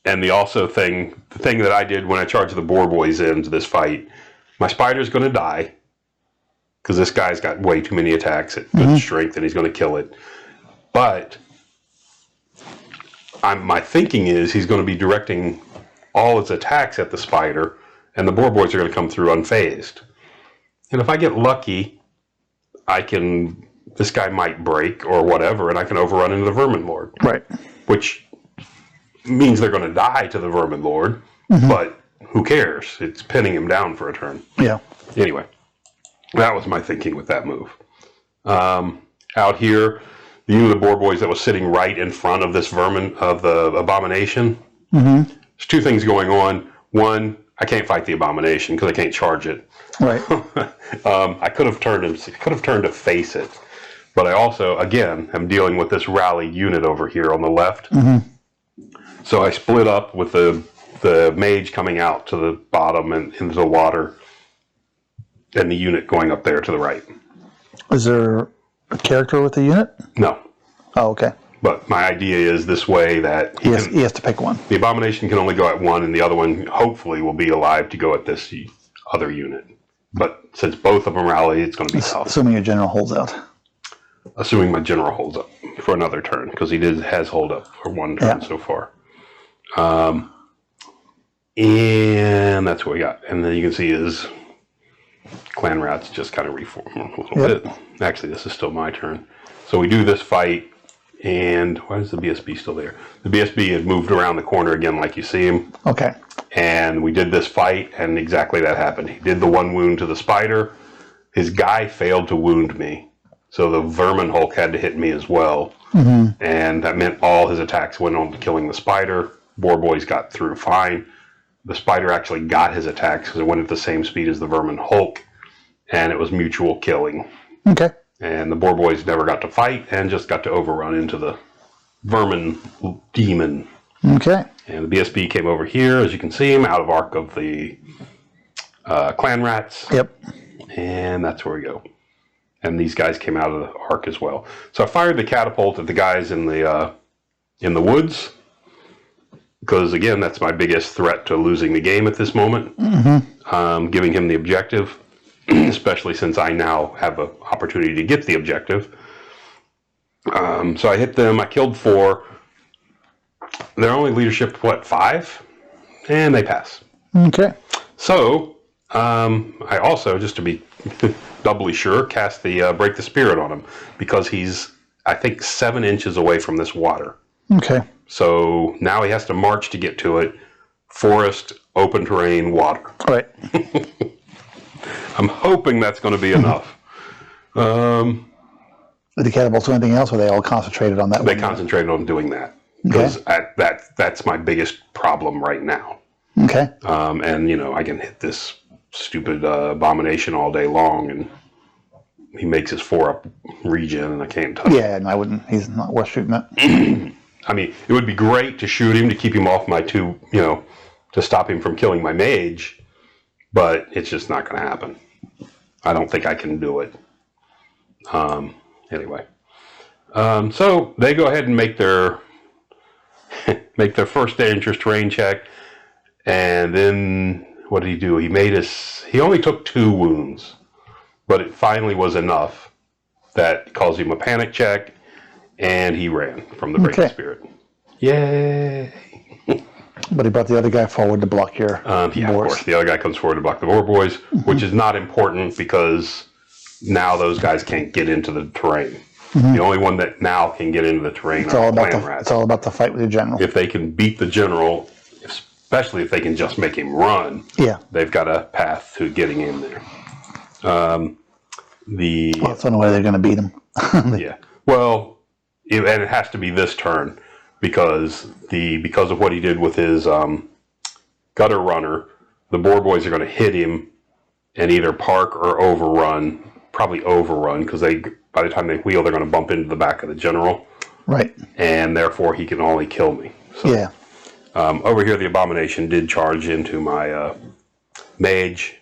And the thing that I did when I charged the Boar Boys into this fight, my spider's going to die, because this guy's got way too many attacks at good strength, and he's going to kill it. But my thinking is he's going to be directing all his attacks at the spider, and the Boar Boys are going to come through unfazed. And if I get lucky, this guy might break or whatever, and I can overrun into the Vermin Lord. Right. Which means they're going to die to the Vermin Lord, but who cares? It's pinning him down for a turn. Yeah. Anyway, that was my thinking with that move. Out here, the unit of the Boar Boys that was sitting right in front of this vermin, of the Abomination. There's 2 things going on. One, I can't fight the Abomination because I can't charge it. Right. I could have turned to face it. But I also, again, am dealing with this rallied unit over here on the left. So I split up with the mage coming out to the bottom and into the water, and the unit going up there to the right. Is there a character with the unit? No. Oh, okay. But my idea is this way that he has to pick one. The Abomination can only go at 1, and the other one hopefully will be alive to go at this other unit. But since both of them rally, it's going to be tough. Assuming your general holds out. Assuming my general holds up for another turn, because he has hold up for 1 turn so far. And that's what we got. And then you can see his clan rats just kind of reform a little bit. Actually, this is still my turn. So we do this fight, and why is the BSB still there? The BSB had moved around the corner again like you see him. Okay. And we did this fight, and exactly that happened. He did the 1 wound to the spider. His guy failed to wound me. So the Vermin Hulk had to hit me as well. And that meant all his attacks went on to killing the spider. Boar Boys got through fine. The spider actually got his attacks because it went at the same speed as the Vermin Hulk. And it was mutual killing. Okay. And the Boar Boys never got to fight and just got to overrun into the Vermin Demon. Okay. And the BSB came over here, as you can see him, out of arc of the clan rats. Yep. And that's where we go. And these guys came out of the arc as well. So I fired the catapult at the guys in the woods. because, again, that's my biggest threat to losing the game at this moment. Giving him the objective, especially since I now have an opportunity to get the objective. So I hit them. I killed 4. They're only leadership, 5? And they pass. Okay. So I also, just to be doubly sure, cast the Break the Spirit on him, because he's, I think, 7 inches away from this water. Okay. So now he has to march to get to it. Forest, open terrain, water. All right. I'm hoping that's going to be enough. Did the catapults do anything else, or they all concentrated on that? They concentrated on doing that, because that's my biggest problem right now. Okay. And, I can hit this stupid abomination all day long, and he makes his 4-up regen, and I can't touch him. Yeah, and I wouldn't. He's not worth shooting at. I mean, it would be great to shoot him to keep him off my 2, to stop him from killing my mage, but it's just not going to happen. I don't think I can do it. Anyway. So they go ahead and make their first dangerous terrain check, and then what did he do? He only took 2 wounds, but it finally was enough that caused him a panic check, and he ran from the Breaking Spirit. Yay! But he brought the other guy forward to block your of course. The other guy comes forward to block the Boar Boys, which is not important because now those guys can't get into the terrain. The only one that now can get into the terrain are clan rats. It's all about the fight with your general. If they can beat the general, especially if they can just make him run, they've got a path to getting in there. That's the only way they're going to beat him. Yeah. Well, and it has to be this turn because of what he did with his gutter runner, the Boar Boys are going to hit him and either park or overrun. Probably overrun because by the time they wheel, they're going to bump into the back of the general. Right. And therefore, he can only kill me. So, over here, the abomination did charge into my mage.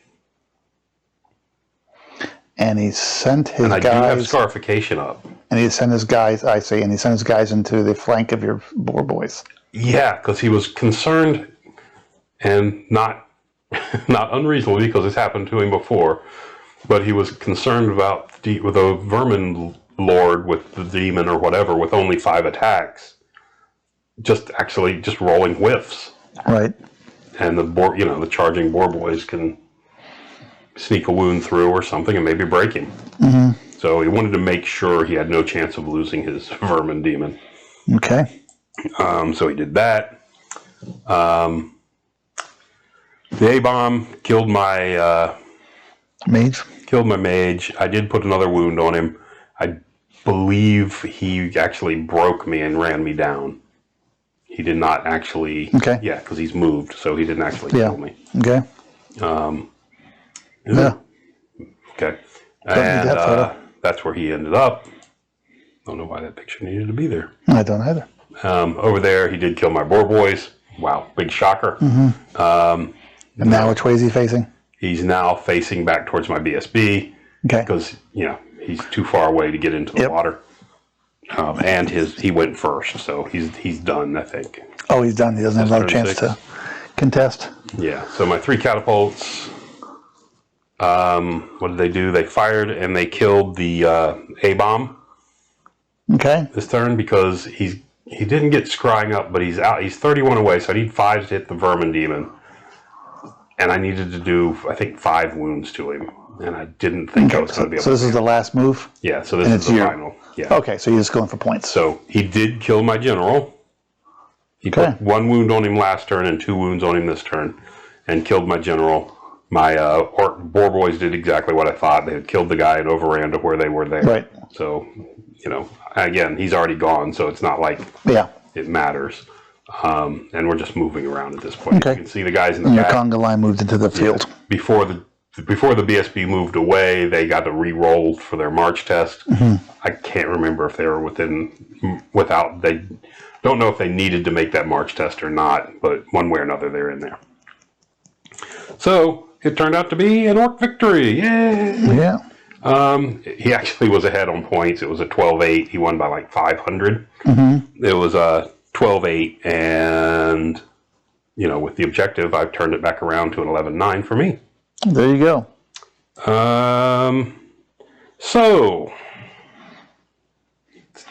And he sent his guys. And I do have scarification up. And he sent his guys, and he sent his guys into the flank of your Boar Boys. Yeah, because he was concerned, and not unreasonably, because it's happened to him before, but he was concerned about with a Vermin Lord with the demon or whatever with only 5 attacks, just rolling whiffs. Right. And the charging Boar Boys can sneak a wound through or something and maybe break him. So he wanted to make sure he had no chance of losing his Vermin Demon. Okay. So he did that. The A-bomb killed my mage. I did put another wound on him. I believe he actually broke me and ran me down. He did not actually. Okay. Yeah, because he's moved, so he didn't actually kill me. Okay. Yeah. Okay. And that's where he ended up. Don't know why that picture needed to be there. I don't either. Over there, he did kill my Boar Boys. Wow, big shocker. And now which way is he facing? He's now facing back towards my BSB. Okay. Because, he's too far away to get into the water. And he went first, so he's done, I think. Oh, he's done. He doesn't have another chance to contest. Yeah, so my 3 catapults, what did they do? They fired and they killed the A-bomb. Okay. This turn because he didn't get scrying up, but he's out. He's 31 away, so I need 5 to hit the Vermin Demon. And I needed to do, I think, 5 wounds to him. And I didn't think I was going to be able to. So this is the last move? Yeah, so this is the final. Yeah. Okay, so you're just going for points. So he did kill my general. He put 1 wound on him last turn and 2 wounds on him this turn. And killed my general. My Boar Boys did exactly what I thought. They had killed the guy and overran to where they were there. Right. So, again, he's already gone, so it's not like it matters. And we're just moving around at this point. Okay. You can see the guys in the back. back. Your conga line moved into the field. Before the BSB moved away, they got to re-roll for their March test. I can't remember if they were they don't know if they needed to make that March test or not, but one way or another, they're in there. So it turned out to be an Orc victory. Yay! Yeah. He actually was ahead on points. It was a 12-8. He won by like 500. It was a 12-8, and with the objective, I've turned it back around to an 11.9 for me. There you go. So,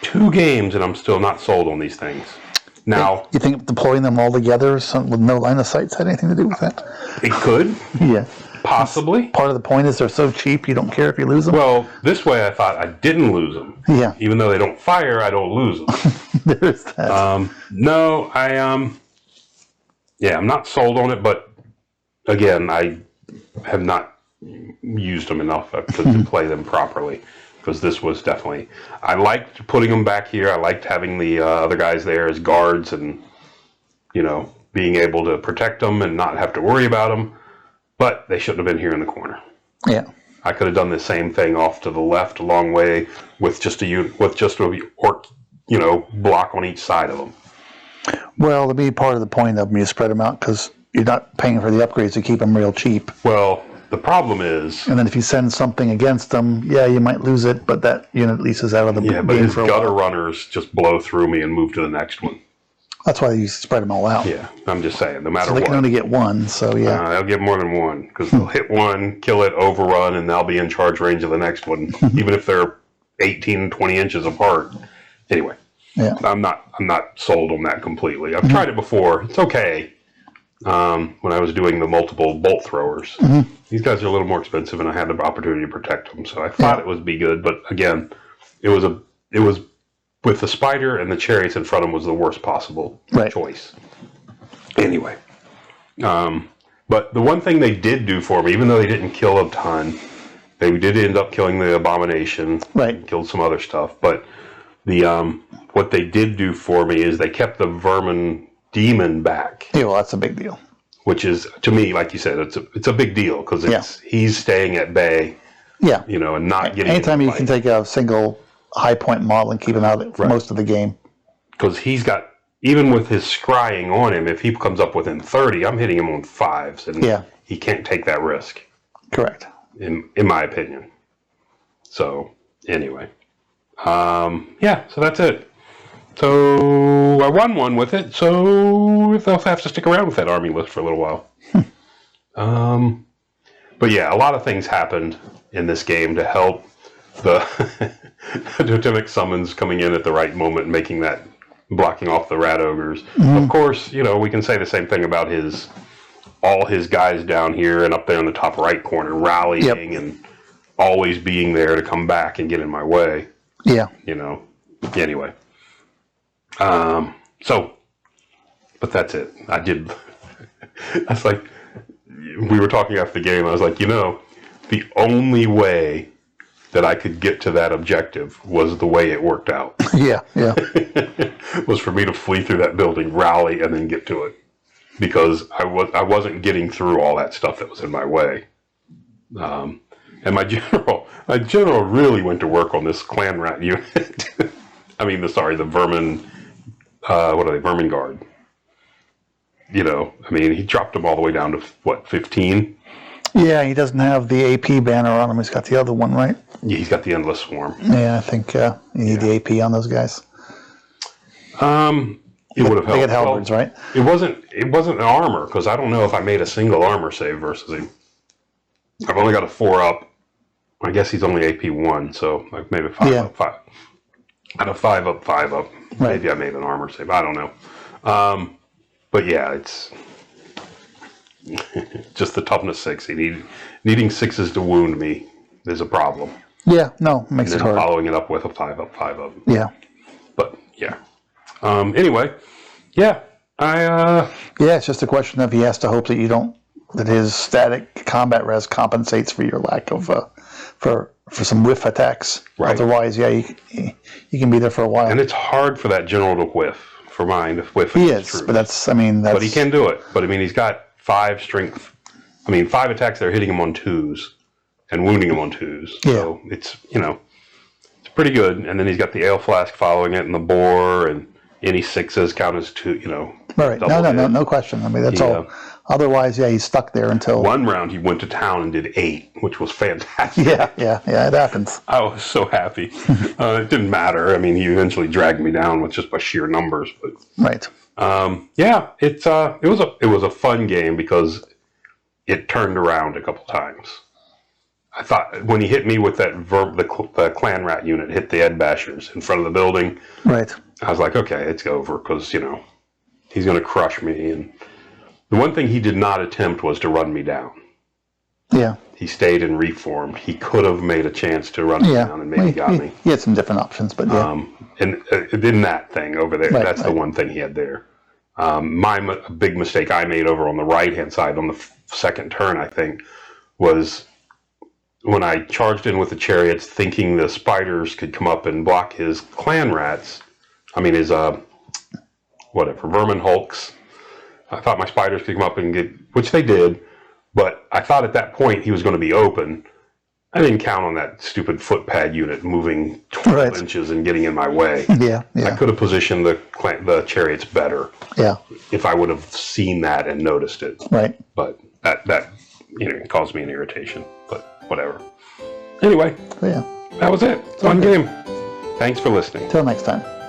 2 games and I'm still not sold on these things. Now, you think deploying them all together with no line of sight had anything to do with that? it could. Yeah. Possibly. Part of the point is they're so cheap you don't care if you lose them. Well, this way I thought I didn't lose them. Yeah. Even though they don't fire, I don't lose them. There's that. No, I'm not sold on it, but again, I have not used them enough to play them properly, because this was definitely, I liked putting them back here. I liked having the other guys there as guards and, being able to protect them and not have to worry about them, but they shouldn't have been here in the corner. Yeah. I could have done the same thing off to the left a long way with just a orc, block on each side of them. Well, to be part of the point of them, you spread them out because you're not paying for the upgrades to keep them real cheap. Well, the problem is... And then if you send something against them, you might lose it, but that unit at least is out of the game but his for a gutter while. runners just blow through me and move to the next one. That's why you spread them all out. Yeah, I'm just saying, no matter So they what. can only get one, so yeah. They'll get more than one, because they'll hit one, kill it, overrun, and they'll be in charge range of the next one, even if they're 18, 20 inches apart. Anyway, Yeah. I'm not sold on that completely. I've tried it before. It's okay. When I was doing the multiple bolt throwers. These guys are a little more expensive, and I had the opportunity to protect them, so I thought it would be good. But again, it was with the spider and the chariots in front of them was the worst possible choice. Anyway, but the one thing they did do for me, even though they didn't kill a ton, they did end up killing the abomination. Right. Killed some other stuff, but the what they did do for me is they kept the vermin demon back. Yeah, well, that's a big deal. Which is, to me, like you said, it's a big deal, because he's staying at bay. Yeah. And not getting. Anytime you can take a single high point model and keep him out for most of the game. Because he's got, even with his scrying on him, if he comes up within 30, I'm hitting him on 5s, and he can't take that risk. Correct. In my opinion. So anyway, so that's it. So I won one with it, so they'll have to stick around with that army list for a little while. But yeah, a lot of things happened in this game to help the totemic summons coming in at the right moment and making that, blocking off the rat ogres. Of course, we can say the same thing about all his guys down here and up there in the top right corner rallying and always being there to come back and get in my way. Yeah. Anyway. But that's it. That's like, we were talking after the game, I was like, the only way that I could get to that objective was the way it worked out. Yeah. Was for me to flee through that building, rally, and then get to it. Because I wasn't getting through all that stuff that was in my way. And my general really went to work on this clan rat unit. The vermin, Vermin Guard. He dropped them all the way down to, 15? Yeah, he doesn't have the AP banner on him. He's got the other one, right? Yeah, he's got the Endless Swarm. Yeah, I think you need the AP on those guys. It would have helped. They get halberds, right? It wasn't an armor, because I don't know if I made a single armor save versus him. I've only got a 4-up. I guess he's only AP 1, so I've made a 5-up, 5. At a 5-up, 5-up. Right. Maybe I made an armor save. I don't know. But yeah, it's just the toughness 6. Needing 6s to wound me is a problem. Yeah, no, it makes it hard. Following it up with a 5-up, 5-up. Yeah. But yeah. Anyway, yeah, it's just a question of he has to hope that his static combat res compensates for your lack of for some whiff attacks. Right. Otherwise, you can be there for a while. And it's hard for that general to whiff. For mine, if whiff he is is, true. but But he can do it. But he's got 5 strength. 5 attacks that are hitting him on 2s and wounding him on 2s. Yeah. So it's it's pretty good. And then he's got the ale flask following it, and the boar, and any 6s count as 2. Right. No question. That's all. Otherwise, he's stuck there until one round he went to town and did 8, which was fantastic. Yeah. It happens. I was so happy. It didn't matter. He eventually dragged me down with just by sheer numbers. But right. Yeah, it was a fun game because it turned around a couple times. I thought when he hit me with that the clan rat unit hit the Ed Bashers in front of the building. Right. I was like, okay, it's over because he's going to crush me. And the one thing he did not attempt was to run me down. Yeah. He stayed and reformed. He could have made a chance to run me down and maybe got me. He had some different options, but yeah. And in that thing over there, Right, that's the one thing he had there. My big mistake I made over on the right-hand side on the second turn, I think, was when I charged in with the chariots thinking the spiders could come up and block his clan rats. I mean, his, vermin hulks. I thought my spiders could come up and get, which they did, but I thought at that point he was going to be open. I didn't count on that stupid footpad unit moving 12 inches and getting in my way. Yeah. I could have positioned the chariots better. Yeah. If I would have seen that and noticed it. Right. But that caused me an irritation. But whatever. Anyway, Yeah. that was it. Fun game. Thanks for listening. Till next time.